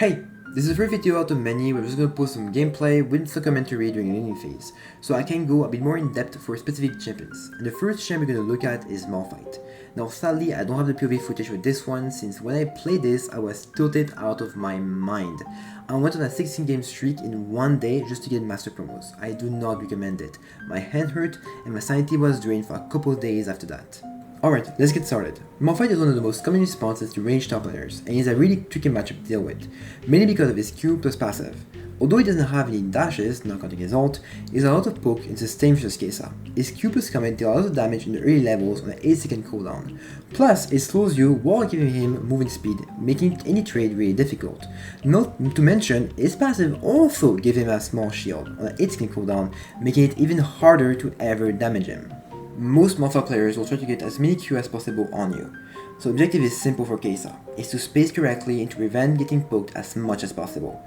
Hey! This is a free video out of many where I'm just gonna post some gameplay with some commentary during the laning phase, so I can go a bit more in depth for specific champions. And the first champ we're gonna look at is Malphite. Now sadly I don't have the POV footage for this one since when I played this I was tilted out of my mind. I went on a 16 game streak in one day just to get master promos. I do not recommend it. My hand hurt and my sanity was drained for a couple of days after that. Alright, let's get started. Malphite is one of the most common responses to ranged top laners, and is a really tricky matchup to deal with, mainly because of his Q plus passive. Although he doesn't have any dashes, not counting his ult, he has a lot of poke and sustain versus Kaisa. His Q plus comment deals a lot of damage in the early levels on an 8-second cooldown. Plus, it slows you while giving him moving speed, making any trade really difficult. Not to mention, his passive also gives him a small shield on an 8-second cooldown, making it even harder to ever damage him. Most Malphite players will try to get as many Q as possible on you. So the objective is simple for Kaisa, is to space correctly and to prevent getting poked as much as possible.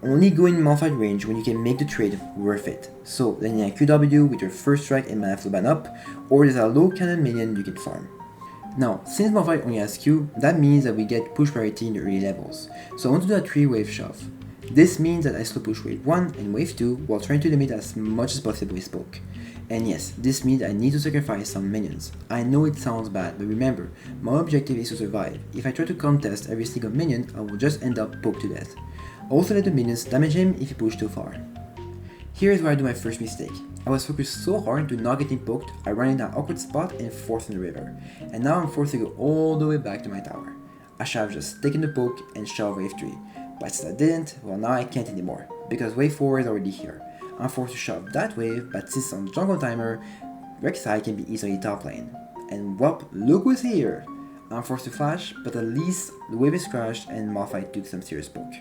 Only go in Malphite range when you can make the trade worth it. So landing a QW with your first strike and mana flow ban up, or there's a low cannon minion you can farm. Now, since Malphite only has Q, that means that we get push priority in the early levels. So I want to do a 3-wave shove. This means that I slow push wave 1 and wave 2 while trying to limit as much as possible his poke. And yes, this means I need to sacrifice some minions. I know it sounds bad, but remember, my objective is to survive. If I try to contest every single minion, I will just end up poked to death. Also let the minions damage him if he pushes too far. Here is where I do my first mistake. I was focused so hard to not getting poked, I ran in an awkward spot and forced in the river. And now I'm forced to go all the way back to my tower. I should have just taken the poke and shoved wave 3. But since I didn't, well now I can't anymore, because wave 4 is already here. I'm forced to shove that wave, but since on jungle timer, Rek'Sai can be easily top lane. And well, look who's here! I'm forced to flash, but at least the wave is crashed and Malphite took some serious poke.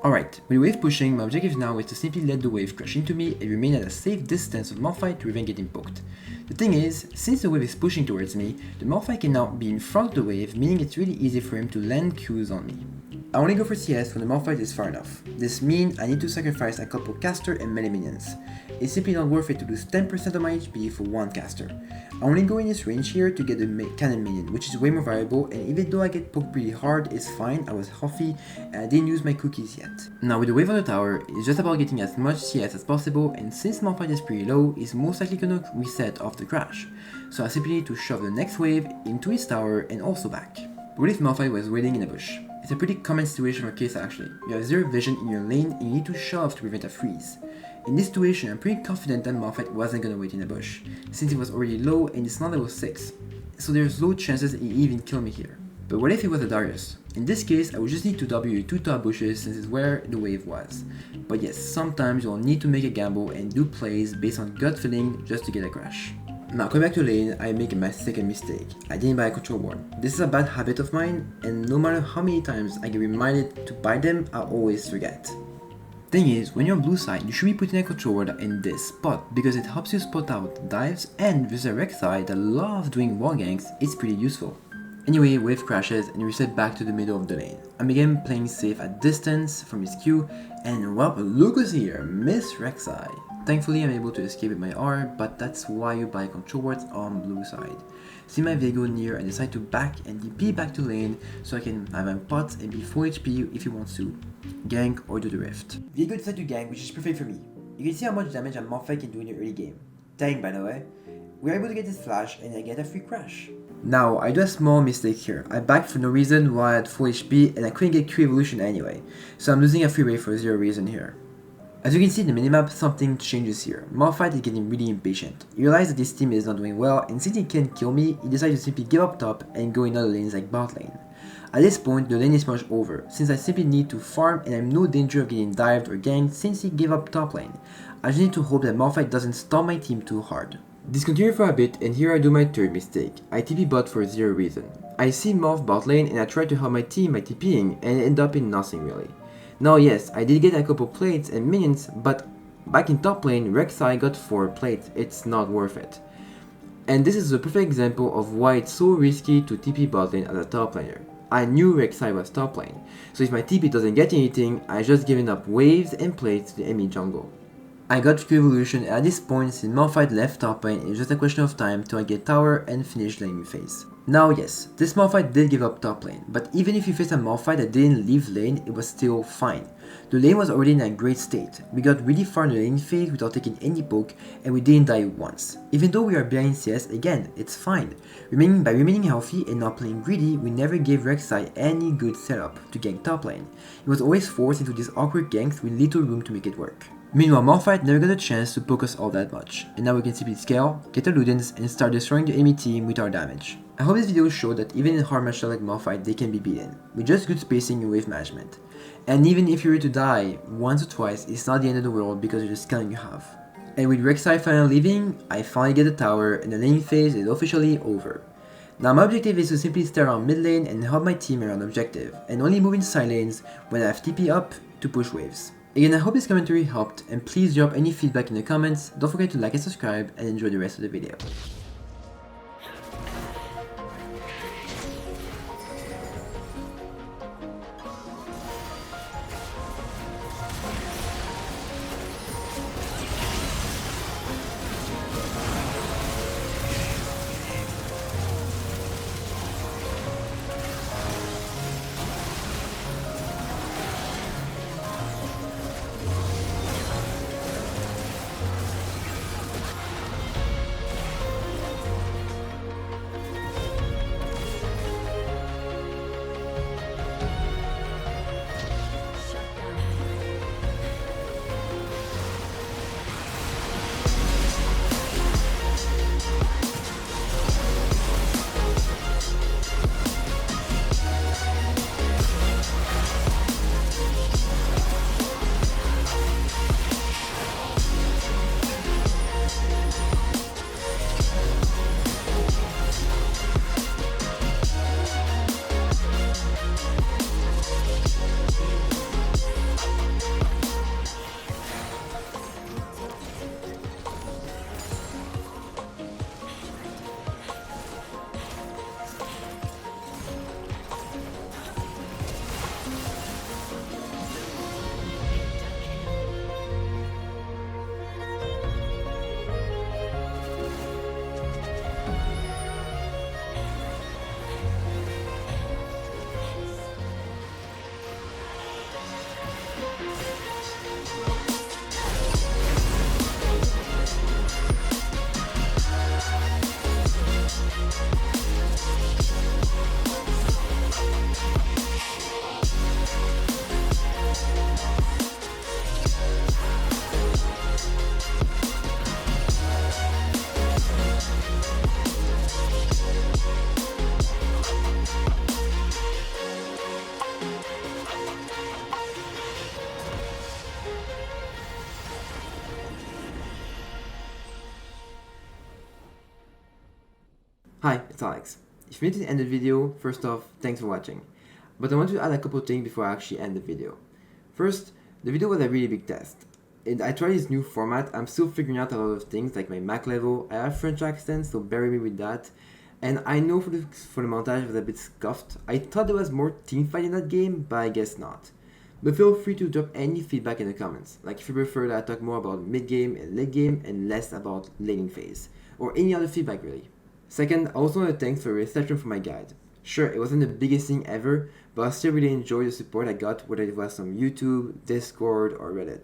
Alright, with wave pushing, my objective now is to simply let the wave crash into me and remain at a safe distance of Malphite to prevent getting poked. The thing is, since the wave is pushing towards me, the Malphite can now be in front of the wave, meaning it's really easy for him to land Qs on me. I only go for CS when the Malphite is far enough. This means I need to sacrifice a couple caster and melee minions. It's simply not worth it to lose 10% of my HP for one caster. I only go in this range here to get the cannon minion, which is way more valuable, and even though I get poked pretty hard, it's fine, I was healthy and I didn't use my cookies yet. Now with the wave on the tower, it's just about getting as much CS as possible, and since Malphite is pretty low, he's most likely gonna reset off the crash. So I simply need to shove the next wave into his tower and also back. But what if Malphite was waiting in a bush? It's a pretty common situation for Kaisa actually. You have zero vision in your lane and you need to shove to prevent a freeze. In this situation, I'm pretty confident that Malphite wasn't gonna wait in the bush, since he was already low and it's not level 6. So there's low chances he even kill me here. But what if it was a Darius? In this case, I would just need to W 2 top bushes since it's where the wave was. But yes, sometimes you'll need to make a gamble and do plays based on gut feeling just to get a crash. Now coming back to lane, I make my second mistake. I didn't buy a control ward. This is a bad habit of mine, and no matter how many times I get reminded to buy them, I always forget. Thing is, when you're on blue side, you should be putting a control ward in this spot because it helps you spot out dives, and with a Rek'Sai that loves doing wall ganks, it's pretty useful. Anyway, wave crashes and reset back to the middle of the lane. I'm again playing safe at distance from his Q, and well, look who's here, Miss Rek'Sai. Thankfully I'm able to escape with my R, but that's why you buy control wards on blue side. See my Viego near and decide to back and DP back to lane so I can have my pots and be full HP if he wants to gank or do the rift. Viego decided to gank, which is perfect for me. You can see how much damage a Malphite can do in the early game. Dang, by the way. We're able to get this flash and I get a free crash. Now, I do a small mistake here. I backed for no reason while I had full HP and I couldn't get Q evolution anyway, so I'm losing a free wave for zero reason here. As you can see in the minimap, something changes here. Malphite is getting really impatient. He realizes that this team is not doing well, and since he can't kill me, he decides to simply give up top and go in other lanes like bot lane. At this point, the lane is much over, since I simply need to farm and I'm in no danger of getting dived or ganked since he gave up top lane. I just need to hope that Malphite doesn't stall my team too hard. This continued for a bit, and here I do my third mistake. I TP bot for zero reason. I see Malph bot lane and I try to help my team by TPing and end up in nothing really. Now yes, I did get a couple plates and minions, but back in top lane, Rek'Sai got 4 plates, it's not worth it. And this is a perfect example of why it's so risky to TP bot lane as a top laner. I knew Rek'Sai was top lane, so if my TP doesn't get anything, I just given up waves and plates to the enemy jungle. I got Q evolution, and at this point, since Malphite left top lane, it's just a question of time till I get tower and finish laning phase. Now yes, this Malphite did give up top lane, but even if you faced a Malphite that didn't leave lane, it was still fine. The lane was already in a great state, we got really far in the lane phase without taking any poke, and we didn't die once. Even though we are behind CS, again, it's fine. By remaining healthy and not playing greedy, we never gave Rek'Sai any good setup to gank top lane. He was always forced into these awkward ganks with little room to make it work. Meanwhile, Malphite never got a chance to poke us all that much, and now we can simply scale, get our Ludens, and start destroying the enemy team with our damage. I hope this video showed that even in hard matchups like Malphite, they can be beaten, with just good spacing and wave management. And even if you were to die once or twice, it's not the end of the world because of the scaling you have. And with Rek'Sai finally leaving, I finally get the tower, and the laning phase is officially over. Now my objective is to simply stay around mid lane and help my team around objective, and only move in side lanes when I have TP up to push waves. Again, I hope this commentary helped, and please drop any feedback in the comments, don't forget to like and subscribe, and enjoy the rest of the video. Hi, it's Alex. If you made it to the end of the video, first off, thanks for watching. But I want to add a couple of things before I actually end the video. First, the video was a really big test. I tried this new format, I'm still figuring out a lot of things like my Mac level, I have French accent, so bear with me with that. And I know for the montage it was a bit scuffed. I thought there was more teamfight in that game, but I guess not. But feel free to drop any feedback in the comments, like if you prefer that I talk more about mid-game and late-game and less about laning phase, or any other feedback really. Second, I also want to thank for the reception for my guide. Sure, it wasn't the biggest thing ever, but I still really enjoyed the support I got, whether it was on YouTube, Discord, or Reddit.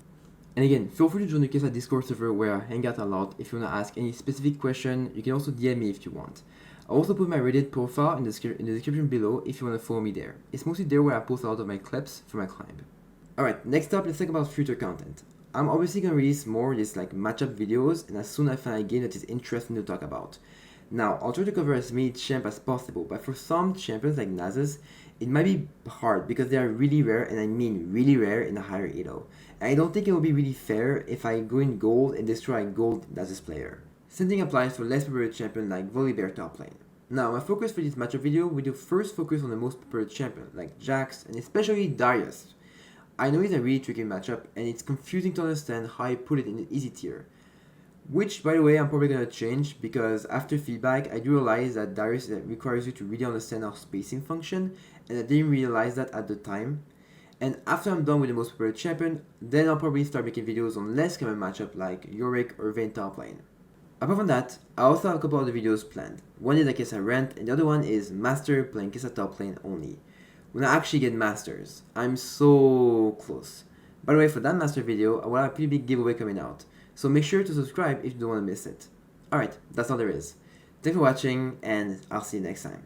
And again, feel free to join the Kaisa Discord server where I hang out a lot. If you want to ask any specific question, you can also DM me if you want. I'll also put my Reddit profile in the description below if you want to follow me there. It's mostly there where I post a lot of my clips for my climb. Alright, next up, let's talk about future content. I'm obviously going to release more of these like matchup videos, and as soon as I find a game that is interesting to talk about. Now, I'll try to cover as many champs as possible, but for some champions like Nasus, it might be hard because they are really rare, and I mean really rare in a higher elo. And I don't think it will be really fair if I go in gold and destroy a gold Nasus player. Same thing applies for less popular champion like Volibear top lane. Now, my focus for this matchup video will do first focus on the most popular champion like Jax and especially Darius. I know it's a really tricky matchup and it's confusing to understand how I put it in the easy tier. Which, by the way, I'm probably going to change because after feedback, I do realize that Darius requires you to really understand how spacing function, and I didn't realize that at the time. And after I'm done with the most popular champion, then I'll probably start making videos on less common matchup like Yorick or Vayne top lane. Apart from that, I also have a couple other videos planned. One is a Kaisa rant, and the other one is Master playing Kaisa top lane only. When I actually get Masters, I'm so close. By the way, for that Master video, I will have a pretty big giveaway coming out, so make sure to subscribe if you don't want to miss it. Alright, that's all there is. Thanks for watching, and I'll see you next time.